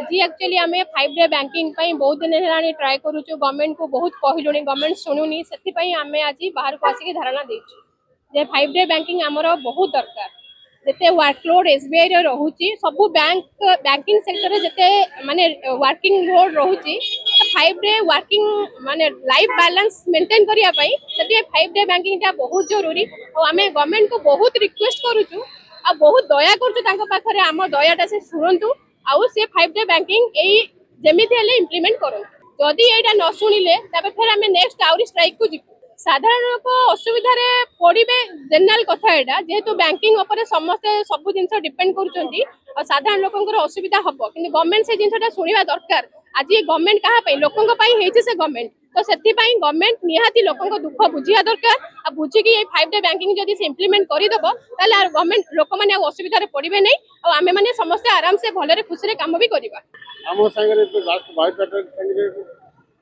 आज एक्चुअली आम 5 day banking बहुत दिन है ट्राए करूँ गवर्नमेंट को बहुत कहलुनी गवर्नमेंट शुणुनी से आम आज बाहर को आसिक धारणा देजे 5 डे बैंकिंग आमर बहुत दरकार जिते वर्कलोड एसबीआई रोचे सब बैंकिंग सेक्टर जिते माने वर्किंग लोड रोचे 5 डे वर्किंग माने लाइफ बैलेंस मेंटेन करने 5 डे बैंकिंग बहुत जरूरी और आम गवर्नमेंट को बहुत रिक्वेस्ट करूँ आ बहुत दया कर आम दयाटा से शुणु आउ से 5 डे बैंकिंग जमीती इम्प्लीमेंट करूँ जदि यहाँ न शुणिले फिर आम नेक्स्ट आउरी स्ट्राइक को जीव साधारण लोक असुविधा पड़े जनरल कथा यहाँ जेहेतु बैंकिंग समस्ते सब जिन डिपेंड कर साधारण लोक असुविधा हम कि गवर्नमेंट से जिनसा शुणा दरकार आज गवर्नमेंट क्या लोक से गवर्नमेंट तो से गवर्नमेंट निहाती लोक दुख बुझा दरकार आ बुझिकी 5 डे बैंकिंग जदि से इम्प्लीमेंट करदेव गवर्नमेंट लोक मैंने असुविधा पड़े नहीं और आम मैंने समस्ते आराम से भलरे खुशी कम भी करवा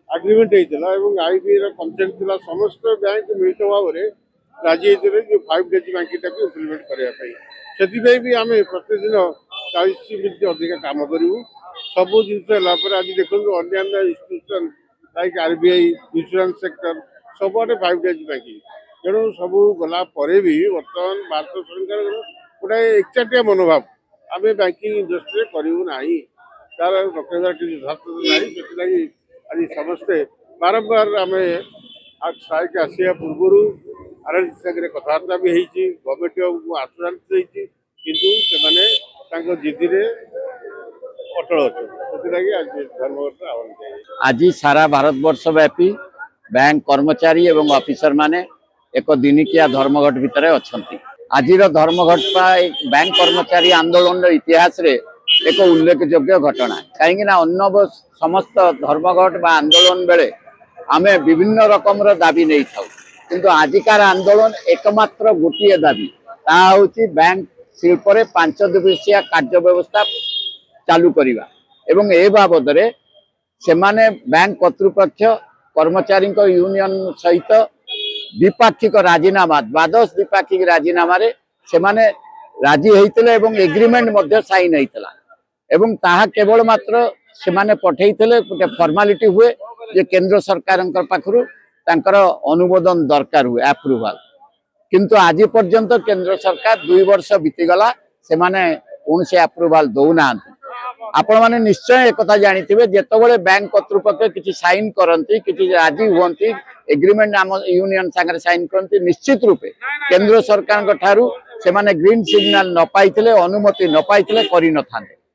एग्रीमेंट होता आईबी कंसेंट थी समस्त बैंक मिलित भाव में राजी होते जो 5 डेज बैंकिंग टाक इम्प्लीमेंट करने भी आम प्रतिदिन 40 मिनट अधिक कम करूँ सब जिन आज देखो अन्य institution like RBI insurance sector सबुआटे 5 डेज बैंकिंग तेणु सब गला भी बर्तमान भारत सरकार गोटे एकचाटिया मनोभाव आम बैंकिंग इंडस्ट्री करूँ ना तार रखा किसी धर्त ना आज समस्ते बारंबार आम स्ट्राइक आसा पूर्व आरएनसी सागर कथबार्ता भी होती गवर्नमेंट आश्वासन किंतु जिद्दी अटल अच्छे आज धर्मघट आह्वान आज सारा भारत वर्ष व्यापी बैंक कर्मचारी एवं ऑफिसर माने एक दिनिकिया धर्मघट भितर अच्छा आज धर्मघट बैंक कर्मचारी आंदोलन इतिहास रे एक उल्लेखयोग्य घटना कहीं अन्य समस्त धर्मघट बा आंदोलन बेले आमे विभिन्न रकम दाबी नहीं था किंतु आजिकार आंदोलन एकमात्र गोटे दाबी ताकि बैंक शिल्प 5 दिवसीय कार्य व्यवस्था चालू करवा एवं ए बाबद से माने बैंक कर्तृपक्ष कर्मचारी यूनियन सहित द्विपाक्षिक राजीनामा द्वादश द्विपाक्षिक राजीनामा से माने राजी होते एग्रीमेंट साइन होता एवं ताहा केवल मात्र से माने पठेइथिले गोटे फॉर्मालिटी हुए जे केंद्र सरकार पाखरु तांकर अनुमोदन दरकार हुए अप्रूवल किंतु आज पर्यंत केंद्र सरकार 2 वर्ष बीतीगला से माने कौन से अप्रूवल दौना आपण माने निश्चय एक कथा जानिथिबे जेतबेले बैंक कर्तृपक्ष किछि साइन करंती किछि राजी हुंती एग्रीमेंट आम यूनियन संगे साइन करंती निश्चित रूपे केंद्र सरकार ठारू से माने ग्रीन सिग्नल न पाइथिले अनुमति न पाइथिले करि न थांते।